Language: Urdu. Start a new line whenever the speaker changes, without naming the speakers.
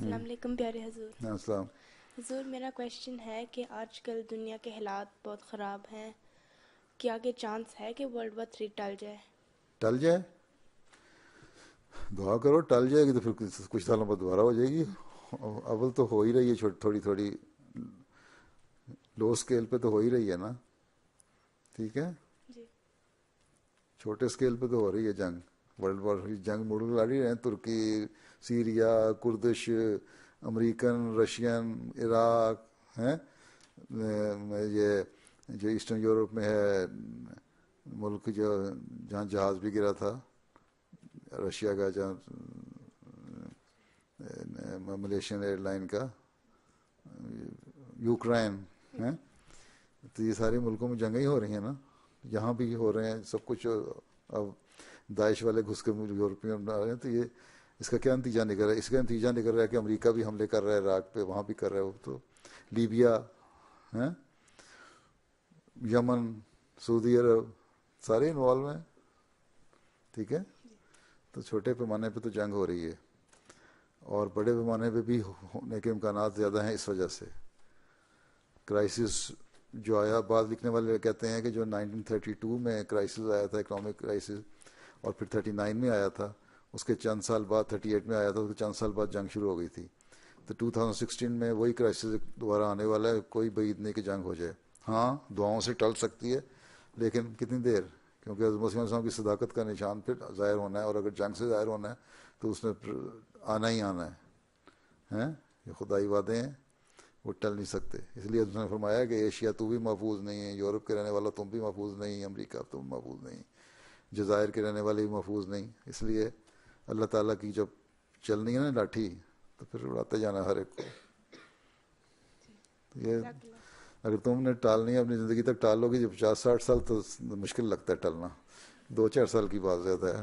السلام علیکم پیارے حضور.
السلام.
حضور میرا کویشچن ہے کہ آج کل دنیا کے حالات بہت خراب ہیں، کیا کہ چانس ہے کہ World War 3 ٹل جائے؟
ٹل جائے؟ دعا کرو ٹل جائے گی تو پھر کچھ سالوں بعد دوبارہ ہو جائے گی. اول تو ہو ہی رہی ہے، تھوڑی تھوڑی لو اسکیل پہ تو ہو ہی رہی ہے نا. ٹھیک ہے،
جی.
چھوٹے اسکیل پہ تو ہو رہی ہے جنگ. ورلڈ وار جنگ مڑ لڑ رہی ہیں، ترکی، سیریا، کردش، امریکن، رشین، عراق ہیں، یہ جو ایسٹرن یورپ میں ہے ملک جہاں جہاز بھی گرا تھا رشیا کا، جہاں ملیشین ایئر لائن کا، یوکرائن ہیں. تو یہ سارے ملکوں میں جنگیں ہی ہو رہی ہیں نا، یہاں بھی ہو رہے ہیں سب کچھ. اب داعش والے گھس کے یورپین آ رہے ہیں، تو یہ اس کا کیا نتیجہ نکل رہا ہے؟ اس کا نتیجہ نکل رہا ہے کہ امریکہ بھی حملے کر رہا ہے عراق پہ، وہاں بھی کر رہا ہے. وہ تو لیبیا ہیں، یمن، سعودی عرب، سارے انوالو ہیں. ٹھیک ہے، تو چھوٹے پیمانے پہ تو جنگ ہو رہی ہے، اور بڑے پیمانے پہ بھی ہونے کے امکانات زیادہ ہیں. اس وجہ سے کرائسس جو آیا، بعض لکھنے والے کہتے ہیں کہ جو 1932 میں کرائسس آیا تھا، اکنامک کرائسس، اور پھر 39 میں آیا تھا، اس کے چند سال بعد 38 میں آیا تھا، اس کے چند سال بعد جنگ شروع ہو گئی تھی. تو 2016 میں وہی کرائسس دوبارہ آنے والا ہے. کوئی بعید نہیں کہ جنگ ہو جائے. ہاں دعاؤں سے ٹل سکتی ہے، لیکن کتنی دیر؟ کیونکہ حضرت مسیح علیہ السلام کی صداقت کا نشان پھر ظاہر ہونا ہے، اور اگر جنگ سے ظاہر ہونا ہے تو اس میں آنا ہی آنا ہے. یہ خدائی وعدے ہیں، وہ ٹل نہیں سکتے. اس لیے اس نے فرمایا کہ ایشیا تو بھی محفوظ نہیں ہے، یورپ کے رہنے والا تم بھی محفوظ نہیں، امریکہ تم محفوظ نہیں، جزائر کے رہنے والے بھی محفوظ نہیں. اس لیے اللہ تعالیٰ کی جب چلنی ہے نا لاٹھی، تو پھر اڑاتے جانا ہر ایک کو. یہ
جزاک اللہ.
اگر تم نے ٹالنی ہے اپنی زندگی تک ٹال لو گی. جب 50-60 سال تو مشکل لگتا ہے ٹلنا، 2-4 سال کی بات زیادہ ہے.